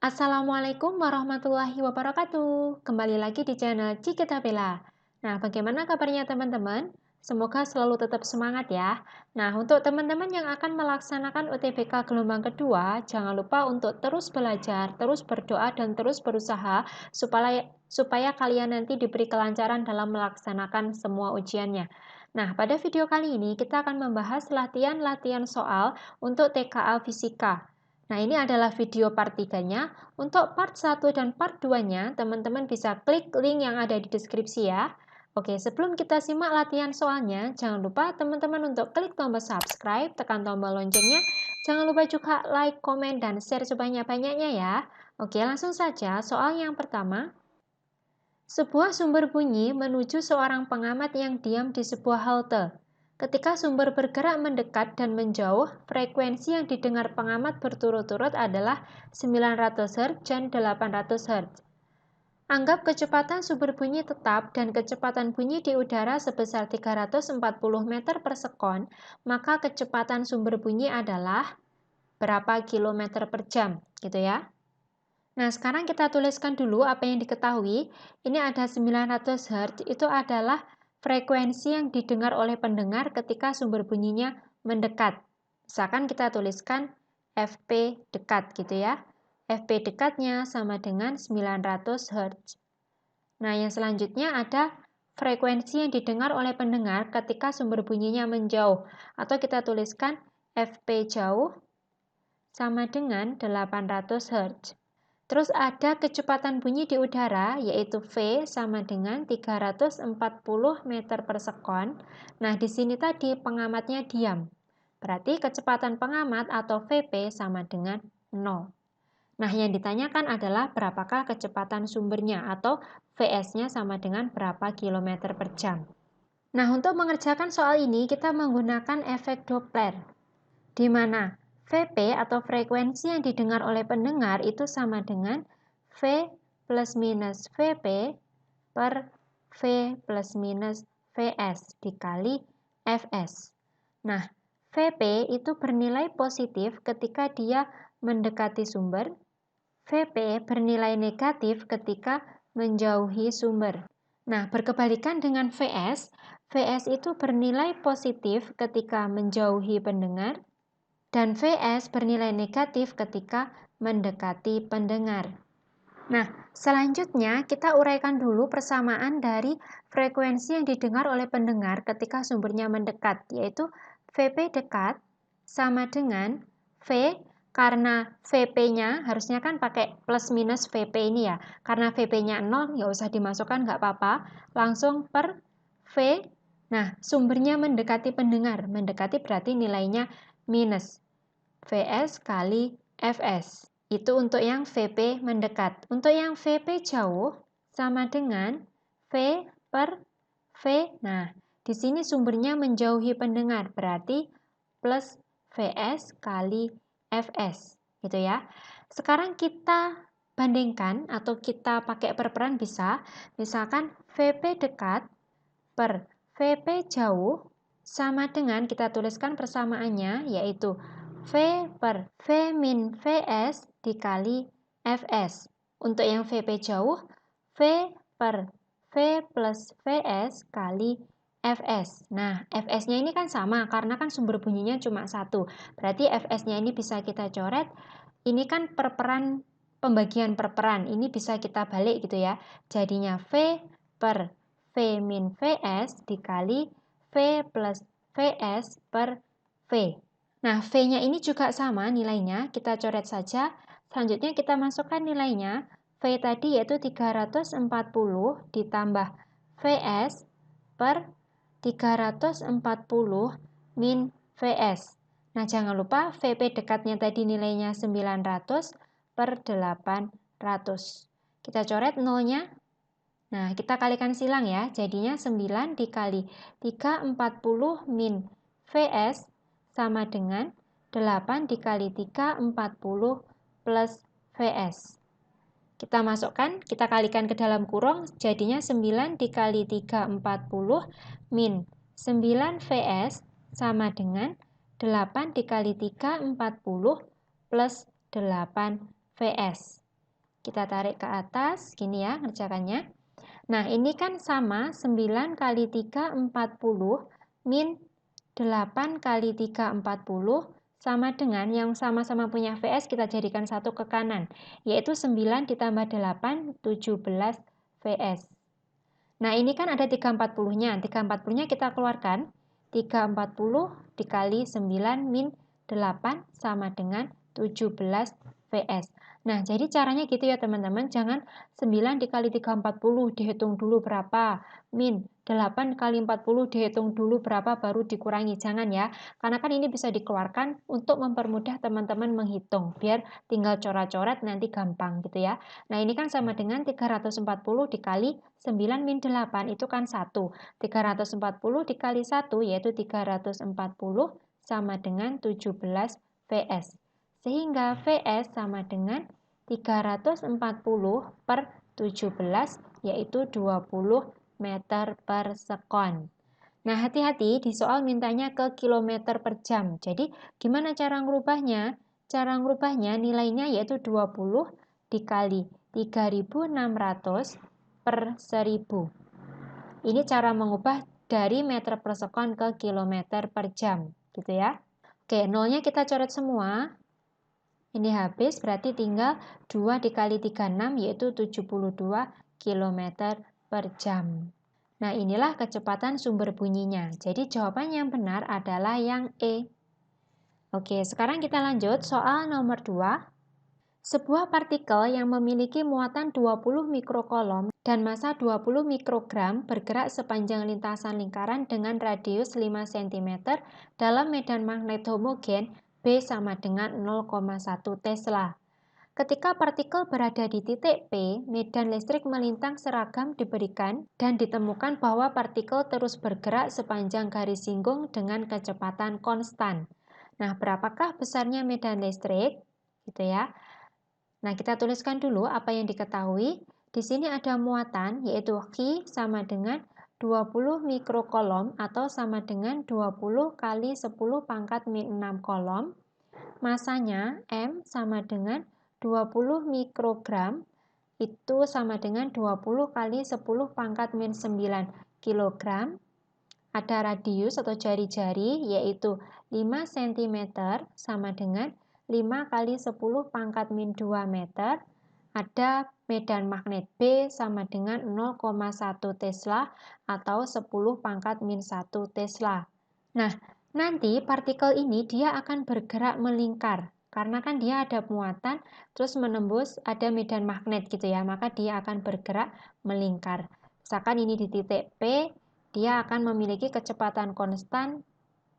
Assalamualaikum warahmatullahi wabarakatuh. Kembali lagi di channel Cikita Bella. Nah, bagaimana kabarnya teman-teman? Semoga selalu tetap semangat ya. Nah, untuk teman-teman yang akan melaksanakan UTBK gelombang kedua, jangan lupa untuk terus belajar, terus berdoa, dan terus berusaha supaya kalian nanti diberi kelancaran dalam melaksanakan semua ujiannya. Nah, pada video kali ini kita akan membahas latihan-latihan soal untuk TKA Fisika. Nah, ini adalah video part 3-nya. Untuk part 1 dan part 2-nya, teman-teman bisa klik link yang ada di deskripsi ya. Oke, sebelum kita simak latihan soalnya, jangan lupa teman-teman untuk klik tombol subscribe, tekan tombol loncengnya. Jangan lupa juga like, komen, dan share sebanyak-banyaknya ya. Oke, langsung saja soal yang pertama. Sebuah sumber bunyi menuju seorang pengamat yang diam di sebuah halte. Ketika sumber bergerak mendekat dan menjauh, frekuensi yang didengar pengamat berturut-turut adalah 900 Hz dan 800 Hz. Anggap kecepatan sumber bunyi tetap dan kecepatan bunyi di udara sebesar 340 meter per sekon, maka kecepatan sumber bunyi adalah berapa kilometer per jam, gitu ya. Nah, sekarang kita tuliskan dulu apa yang diketahui. Ini ada 900 Hz, itu adalah frekuensi yang didengar oleh pendengar ketika sumber bunyinya mendekat. Misalkan kita tuliskan FP dekat gitu ya. FP dekatnya sama dengan 900 Hz. Nah, yang selanjutnya ada frekuensi yang didengar oleh pendengar ketika sumber bunyinya menjauh. Atau kita tuliskan FP jauh sama dengan 800 Hz. Terus ada kecepatan bunyi di udara, yaitu V sama dengan 340 meter per sekon. Nah, di sini tadi pengamatnya diam. Berarti kecepatan pengamat atau VP sama dengan 0. Nah, yang ditanyakan adalah berapakah kecepatan sumbernya atau VS-nya sama dengan berapa kilometer per jam. Nah, untuk mengerjakan soal ini kita menggunakan efek Doppler, di mana VP atau frekuensi yang didengar oleh pendengar itu sama dengan V plus minus VP per V plus minus VS dikali Fs. Nah, VP itu bernilai positif ketika dia mendekati sumber, VP bernilai negatif ketika menjauhi sumber. Nah, berkebalikan dengan VS, VS itu bernilai positif ketika menjauhi pendengar, dan VS bernilai negatif ketika mendekati pendengar. Nah, selanjutnya kita uraikan dulu persamaan dari frekuensi yang didengar oleh pendengar ketika sumbernya mendekat, yaitu VP dekat sama dengan V, karena VP-nya harusnya kan pakai plus minus VP ini ya. Karena VP-nya 0, nggak usah dimasukkan, nggak apa-apa. Langsung per V. Nah, sumbernya mendekati pendengar. Mendekati berarti nilainya minus VS kali Fs. Itu untuk yang VP mendekat. Untuk yang VP jauh sama dengan V per V. Nah, di sini sumbernya menjauhi pendengar, berarti plus VS kali Fs. Gitu ya. Sekarang kita bandingkan atau kita pakai perperan bisa. Misalkan VP dekat per VP jauh sama dengan, kita tuliskan persamaannya, yaitu V per V min Vs dikali Fs. Untuk yang VP jauh, V per V plus Vs kali Fs. Nah, Fs-nya ini kan sama, karena kan sumber bunyinya cuma satu. Berarti Fs-nya ini bisa kita coret. Ini kan perperan, pembagian perperan. Ini bisa kita balik gitu ya. Jadinya V per V min Vs dikali V plus Vs per V. Nah, V-nya ini juga sama nilainya, kita coret saja. Selanjutnya kita masukkan nilainya. V tadi yaitu 340 ditambah Vs per 340 min Vs. Nah, jangan lupa VP dekatnya tadi nilainya 900 per 800. Kita coret nolnya. Nah, kita kalikan silang ya. Jadinya 9 dikali 340 min Vs sama dengan 8 dikali 340 plus Vs. Kita masukkan, kita kalikan ke dalam kurung, jadinya 9 dikali 340 min 9 Vs sama dengan 8 dikali 340 plus 8 Vs. Kita tarik ke atas, gini ya ngerjakannya. Nah, ini kan sama 9 kali 3, 40, min 8 kali 3, 40, sama dengan yang sama-sama punya VS kita jadikan satu ke kanan, yaitu 9 ditambah 8, 17 VS. Nah, ini kan ada 340-nya. 340-nya kita keluarkan. 340 dikali 9 min 8 sama dengan 17 VS. Nah, jadi caranya gitu ya teman-teman. Jangan 9 dikali 340 dihitung dulu berapa. Min 8 kali 40 dihitung dulu berapa baru dikurangi. Jangan ya. Karena kan ini bisa dikeluarkan untuk mempermudah teman-teman menghitung. Biar tinggal coret-coret nanti gampang gitu ya. Nah, ini kan sama dengan 340 dikali 9 min 8 itu kan 1. 340 dikali 1 yaitu 340 sama dengan 17 VS. Sehingga VS sama dengan 340 per 17 yaitu 20 meter per sekon. Nah, hati-hati di soal mintanya ke kilometer per jam. Jadi, gimana cara ngerubahnya? Cara ngerubahnya nilainya yaitu 20 dikali 3600 per 1000. Ini cara mengubah dari meter per sekon ke kilometer per jam, gitu ya. Oke, nolnya kita coret semua. Ini habis, berarti tinggal 2 dikali 36, yaitu 72 km per jam. Nah, inilah kecepatan sumber bunyinya. Jadi, jawaban yang benar adalah yang E. Oke, sekarang kita lanjut soal nomor 2. Sebuah partikel yang memiliki muatan 20 mikrokolom dan massa 20 mikrogram bergerak sepanjang lintasan lingkaran dengan radius 5 cm dalam medan magnet homogen B sama dengan 0,1 Tesla. Ketika partikel berada di titik P, medan listrik melintang seragam diberikan dan ditemukan bahwa partikel terus bergerak sepanjang garis singgung dengan kecepatan konstan. Nah, berapakah besarnya medan listrik? Gitu ya. Nah, kita tuliskan dulu apa yang diketahui. Di sini ada muatan, yaitu Q sama dengan 20 mikrokolom atau sama dengan 20 kali 10 pangkat min 6 kolom. Masanya M sama dengan 20 mikrogram, itu sama dengan 20 kali 10 pangkat min 9 kilogram. Ada radius atau jari-jari, yaitu 5 cm sama dengan 5 kali 10 pangkat min 2 meter. Ada medan magnet B sama dengan 0,1 Tesla atau 10 pangkat min 1 Tesla. Nah, nanti partikel ini dia akan bergerak melingkar. Karena kan dia ada muatan, terus menembus ada medan magnet gitu ya, maka dia akan bergerak melingkar. Misalkan ini di titik P, dia akan memiliki kecepatan konstan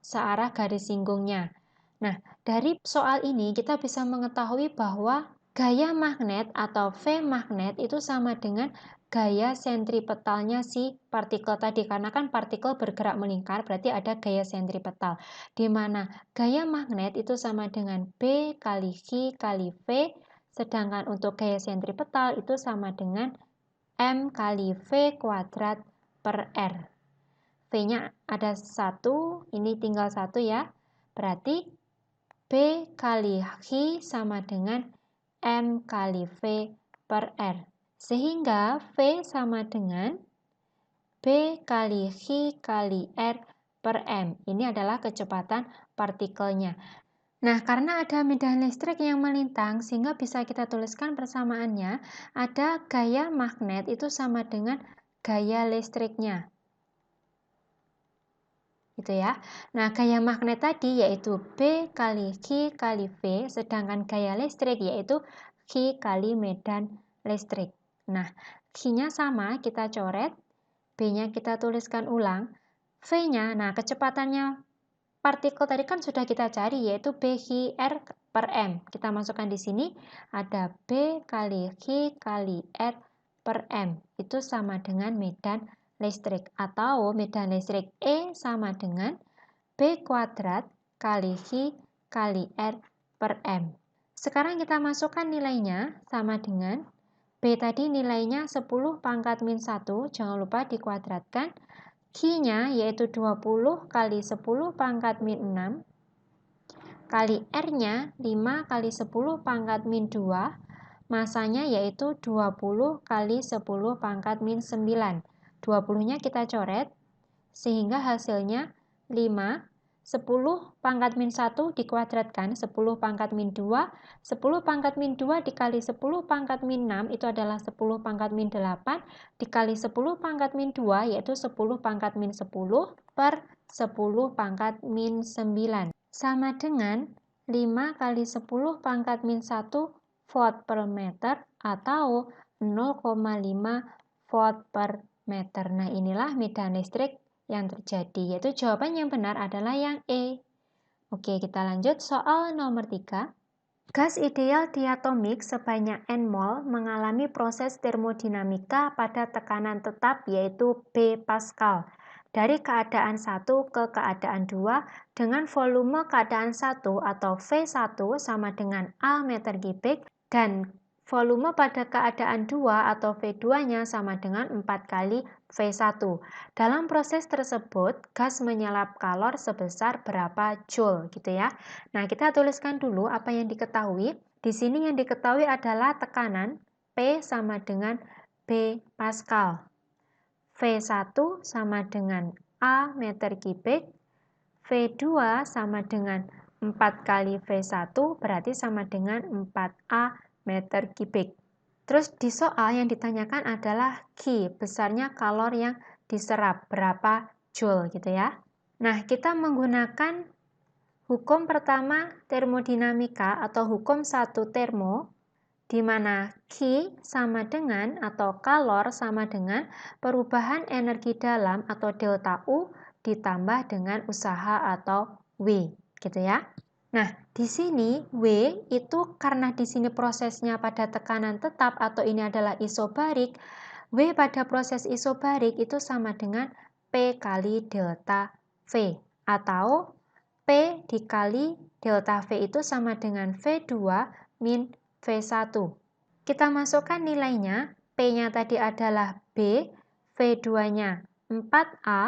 searah garis singgungnya. Nah, dari soal ini kita bisa mengetahui bahwa gaya magnet atau V magnet itu sama dengan gaya sentripetalnya si partikel tadi. Karena kan partikel bergerak melingkar, berarti ada gaya sentripetal. Di mana gaya magnet itu sama dengan B kali Q kali V, sedangkan untuk gaya sentripetal itu sama dengan M kali V kuadrat per R. V-nya ada 1, ini tinggal 1 ya. Berarti B kali Q sama dengan M kali V per R. Sehingga V sama dengan B kali Q kali R per M. Ini adalah kecepatan partikelnya. Nah, karena ada medan listrik yang melintang, sehingga bisa kita tuliskan persamaannya, ada gaya magnet itu sama dengan gaya listriknya. Gitu ya. Nah, gaya magnet tadi yaitu B kali Q kali V, sedangkan gaya listrik yaitu Q kali medan listrik. Nah, Q-nya sama, kita coret, B-nya kita tuliskan ulang, V-nya, nah kecepatannya partikel tadi kan sudah kita cari yaitu BQR per M. Kita masukkan di sini ada B kali Q kali R per M. Itu sama dengan medan listrik atau medan listrik E sama dengan B kuadrat kali Q kali R per M. Sekarang kita masukkan nilainya sama dengan B tadi nilainya 10 pangkat min 1, jangan lupa dikuadratkan. Q-nya yaitu 20 kali 10 pangkat min 6 kali R-nya 5 kali 10 pangkat min 2 masanya yaitu 20 kali 10 pangkat min 9. 20-nya kita coret, sehingga hasilnya 5. 10 pangkat min 1 dikuadratkan, 10 pangkat min 2. 10 pangkat min 2 dikali 10 pangkat min 6 itu adalah 10 pangkat min 8. Dikali 10 pangkat min 2 yaitu 10 pangkat min 10 per 10 pangkat min 9. Sama dengan 5 kali 10 pangkat min 1 volt per meter atau 0,5 volt per meter. Nah, inilah medan listrik yang terjadi, yaitu jawaban yang benar adalah yang E. Oke, kita lanjut soal nomor 3. Gas ideal diatomik sebanyak N mol mengalami proses termodinamika pada tekanan tetap yaitu B Pascal. Dari keadaan 1 ke keadaan 2 dengan volume keadaan 1 atau V1 sama dengan A meter kubik dan volume pada keadaan 2 atau V2-nya sama dengan 4 kali V1. Dalam proses tersebut, gas menyerap kalor sebesar berapa joule gitu ya. Nah, kita tuliskan dulu apa yang diketahui. Di sini yang diketahui adalah tekanan P sama dengan B Pascal. V1 sama dengan A meter kubik. V2 sama dengan 4 kali V1 berarti sama dengan 4A meter kubik. Terus di soal yang ditanyakan adalah Q, besarnya kalor yang diserap, berapa joule gitu ya. Nah, kita menggunakan hukum pertama termodinamika atau hukum satu termo, di mana Q sama dengan atau kalor sama dengan perubahan energi dalam atau delta U ditambah dengan usaha atau W, gitu ya. Nah, di sini W itu karena di sini prosesnya pada tekanan tetap atau ini adalah isobarik, W pada proses isobarik itu sama dengan P kali delta V atau P dikali delta V itu sama dengan V2 min V1. Kita masukkan nilainya, P-nya tadi adalah B, V2-nya 4A,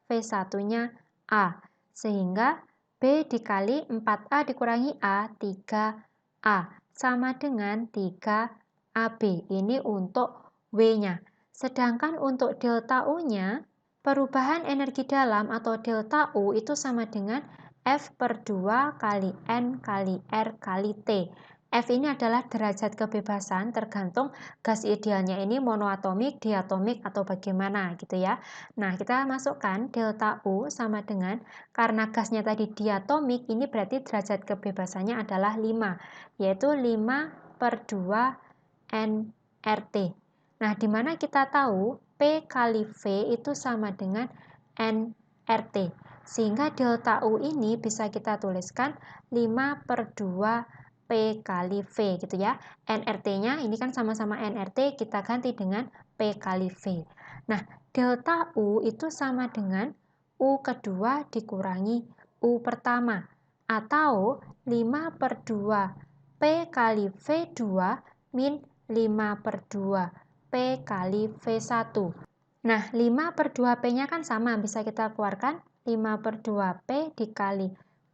V1-nya A. Sehingga B dikali 4A dikurangi A, 3A. Sama dengan 3AB. Ini untuk W-nya. Sedangkan untuk delta U-nya, perubahan energi dalam atau delta U itu sama dengan F per 2 kali N kali R kali T. F ini adalah derajat kebebasan tergantung gas idealnya ini monoatomik, diatomik, atau bagaimana gitu ya. Nah, kita masukkan delta U sama dengan, karena gasnya tadi diatomik, ini berarti derajat kebebasannya adalah 5, yaitu 5 per 2 nRT. Nah, di mana kita tahu P kali V itu sama dengan nRT. Sehingga delta U ini bisa kita tuliskan 5 per 2 P kali V gitu ya. nRT-nya ini kan sama-sama nRT, kita ganti dengan P kali V. Nah, delta U itu sama dengan U kedua dikurangi U pertama. Atau 5 per 2 P kali V2 min 5 per 2 P kali V1. Nah, 5 per 2 P-nya kan sama, bisa kita keluarkan 5 per 2 P dikali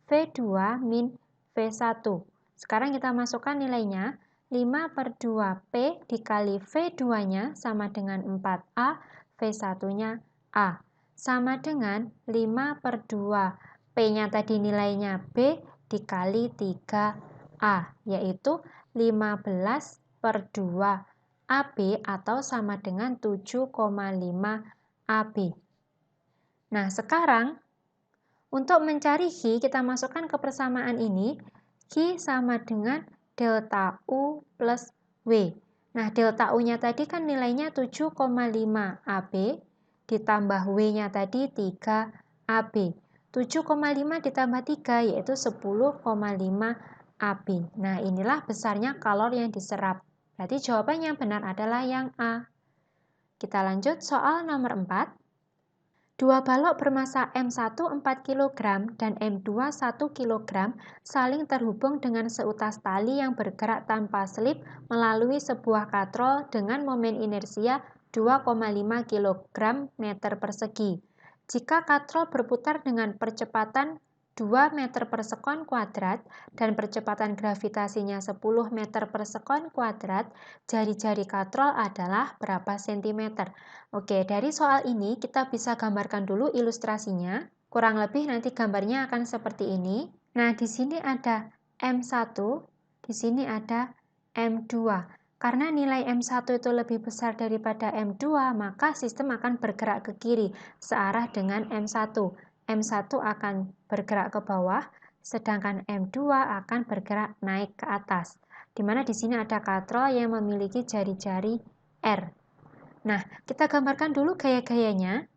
V2 min V1. Sekarang kita masukkan nilainya, 5 per 2 P dikali V2-nya sama dengan 4A, V1-nya A. Sama dengan 5 per 2 P-nya tadi nilainya B dikali 3A, yaitu 15 per 2 AB atau sama dengan 7,5 AB. Nah, sekarang untuk mencari Q, kita masukkan ke persamaan ini. Q sama dengan delta U plus W. Nah, delta U-nya tadi kan nilainya 7,5 AB, ditambah W-nya tadi 3 AB. 7,5 ditambah 3 yaitu 10,5 AB. Nah, inilah besarnya kalor yang diserap. Berarti jawaban yang benar adalah yang A. Kita lanjut soal nomor 4. Dua balok bermasa M1 4 kg dan M2 1 kg saling terhubung dengan seutas tali yang bergerak tanpa selip melalui sebuah katrol dengan momen inersia 2,5 kg meter persegi. Jika katrol berputar dengan percepatan 2 meter per sekon kuadrat dan percepatan gravitasinya 10 meter per sekon kuadrat, jari-jari katrol adalah berapa sentimeter? Oke, dari soal ini kita bisa gambarkan dulu ilustrasinya. Kurang lebih nanti gambarnya akan seperti ini. Nah, di sini ada M1, di sini ada M2. Karena nilai M1 itu lebih besar daripada M2, maka sistem akan bergerak ke kiri, searah dengan M1. M1 akan bergerak ke bawah, sedangkan M2 akan bergerak naik ke atas. Di mana di sini ada katrol yang memiliki jari-jari R. Nah, kita gambarkan dulu gaya-gayanya.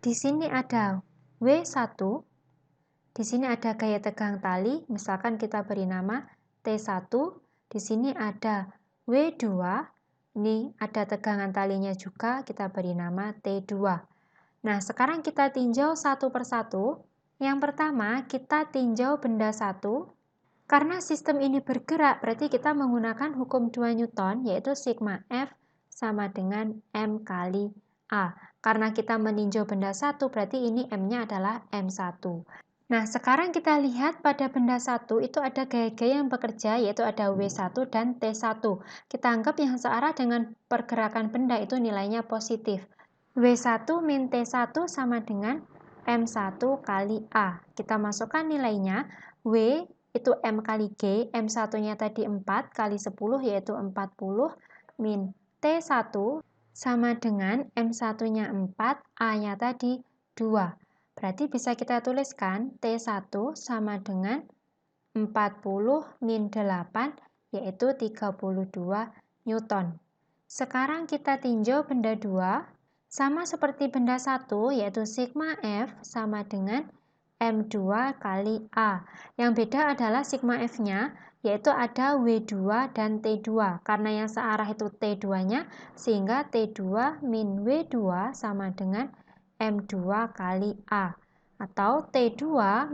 Di sini ada W1, di sini ada gaya tegang tali, misalkan kita beri nama T1, di sini ada W2, ini ada tegangan talinya juga, kita beri nama T2. Nah, sekarang kita tinjau satu persatu. Yang pertama, kita tinjau benda satu. Karena sistem ini bergerak, berarti kita menggunakan hukum 2 Newton, yaitu sigma F sama dengan M kali A. Karena kita meninjau benda satu, berarti ini M-nya adalah M1. Nah, sekarang kita lihat pada benda satu itu ada gaya-gaya yang bekerja, yaitu ada W1 dan T1. Kita anggap yang searah dengan pergerakan benda itu nilainya positif. W1 min T1 sama dengan M1 kali A. Kita masukkan nilainya, W itu M kali G, M1-nya tadi 4 kali 10 yaitu 40, min T1 sama dengan M1-nya 4, A-nya tadi 2. Berarti bisa kita tuliskan T1 sama dengan 40 min 8 yaitu 32 Newton. Sekarang kita tinjau benda 2. Sama seperti benda 1, yaitu sigma F sama dengan M2 kali A. Yang beda adalah sigma F-nya, yaitu ada W2 dan T2. Karena yang searah itu T2-nya, sehingga T2 min W2 sama dengan M2 kali A. Atau T2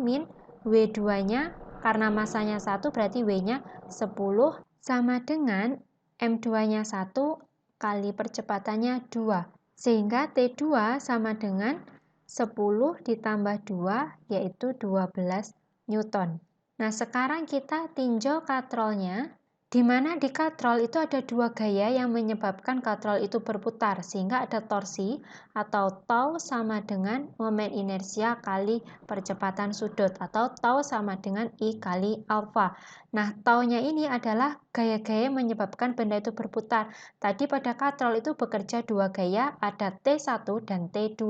min W2-nya, karena masanya 1 berarti W-nya 10, sama dengan M2-nya 1 kali percepatannya 2. Sehingga T2 sama dengan 10 ditambah 2 yaitu 12 Newton. Nah, sekarang kita tinjau katrolnya, di mana di katrol itu ada dua gaya yang menyebabkan katrol itu berputar, sehingga ada torsi atau tau sama dengan momen inersia kali percepatan sudut, atau tau sama dengan I kali alfa. Nah, taunya ini adalah gaya-gaya yang menyebabkan benda itu berputar. Tadi pada katrol itu bekerja dua gaya, ada T1 dan T2.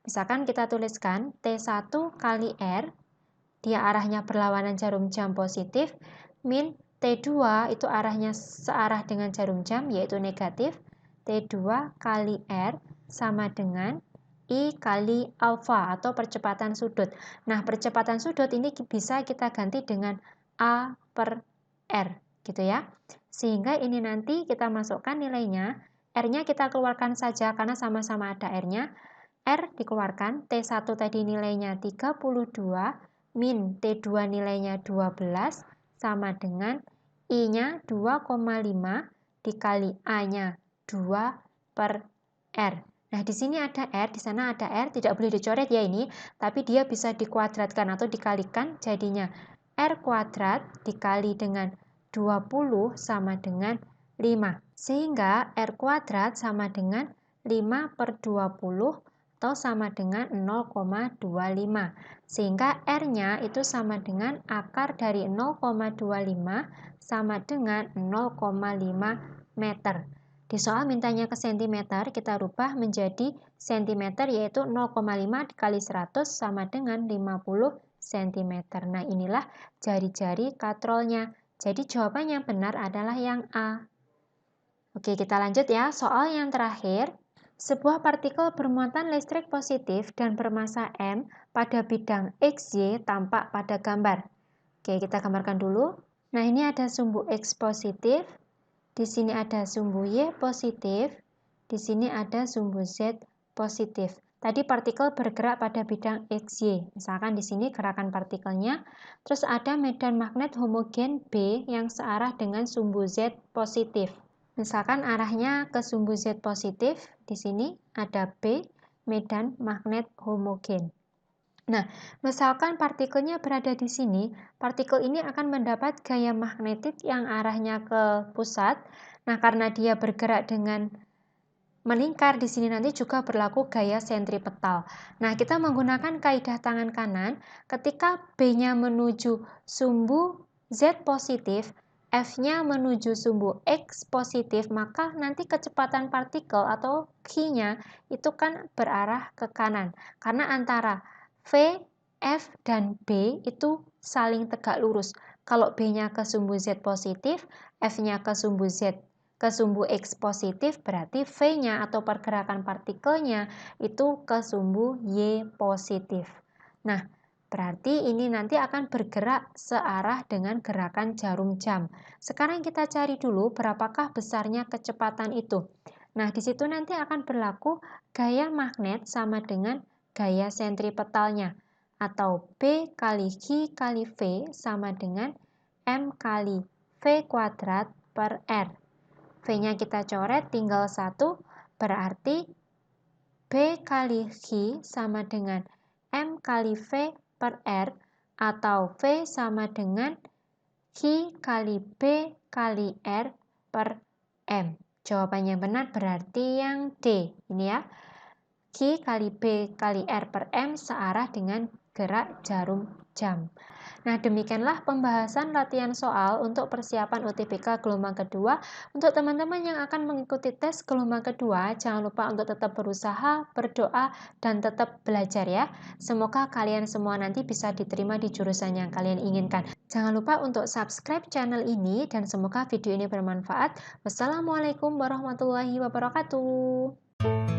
Misalkan kita tuliskan T1 kali R, dia arahnya berlawanan jarum jam positif, min T2 itu arahnya searah dengan jarum jam, yaitu negatif. T2 kali R sama dengan I kali alfa atau percepatan sudut. Nah, percepatan sudut ini bisa kita ganti dengan A per R, gitu ya. Sehingga ini nanti kita masukkan nilainya, R-nya kita keluarkan saja karena sama-sama ada R-nya. R dikeluarkan, T1 tadi nilainya 32, min T2 nilainya 12, sama dengan I-nya 2,5 dikali A-nya 2 per R. Nah, di sini ada R, di sana ada R, tidak boleh dicoret ya ini, tapi dia bisa dikuadratkan atau dikalikan, jadinya R kuadrat dikali dengan 20 sama dengan 5. Sehingga R kuadrat sama dengan 5 per 20 atau sama dengan 0,25. Sehingga R-nya itu sama dengan akar dari 0,25 sama dengan 0,5 meter. Di soal mintanya ke sentimeter, kita rubah menjadi sentimeter, yaitu 0,5 dikali 100 sama dengan 50 cm. Nah, inilah jari-jari katrolnya. Jadi jawaban yang benar adalah yang A. Oke, kita lanjut ya. Soal yang terakhir. Sebuah partikel bermuatan listrik positif dan bermassa M pada bidang XY tampak pada gambar. Oke, kita gambarkan dulu. Nah, ini ada sumbu X positif. Di sini ada sumbu Y positif. Di sini ada sumbu Z positif. Tadi partikel bergerak pada bidang XY. Misalkan di sini gerakan partikelnya. Terus ada medan magnet homogen B yang searah dengan sumbu Z positif. Misalkan arahnya ke sumbu Z positif, di sini ada B, medan magnet homogen. Nah, misalkan partikelnya berada di sini, partikel ini akan mendapat gaya magnetik yang arahnya ke pusat. Nah, karena dia bergerak dengan melingkar, di sini nanti juga berlaku gaya sentripetal. Nah, kita menggunakan kaidah tangan kanan, ketika B-nya menuju sumbu Z positif, F-nya menuju sumbu X positif, maka nanti kecepatan partikel atau Q-nya itu kan berarah ke kanan. Karena antara V, F, dan B itu saling tegak lurus. Kalau B-nya ke sumbu Z positif, F-nya ke sumbu X positif, berarti V-nya atau pergerakan partikelnya itu ke sumbu Y positif. Nah, berarti ini nanti akan bergerak searah dengan gerakan jarum jam. Sekarang kita cari dulu berapakah besarnya kecepatan itu. Nah, di situ nanti akan berlaku gaya magnet sama dengan gaya sentripetalnya. Atau B kali Q kali V sama dengan M kali V kuadrat per R. V-nya kita coret tinggal 1, berarti B kali Q sama dengan M kali V per R, atau V sama dengan Q kali B kali R per M. Jawaban yang benar berarti yang D. Ini ya, Q kali B kali R per M searah dengan gerak jarum jam. Nah, demikianlah pembahasan latihan soal untuk persiapan UTBK gelombang kedua. Untuk teman-teman yang akan mengikuti tes gelombang kedua, jangan lupa untuk tetap berusaha, berdoa, dan tetap belajar ya. Semoga kalian semua nanti bisa diterima di jurusan yang kalian inginkan. Jangan lupa untuk subscribe channel ini dan semoga video ini bermanfaat. Wassalamualaikum warahmatullahi wabarakatuh.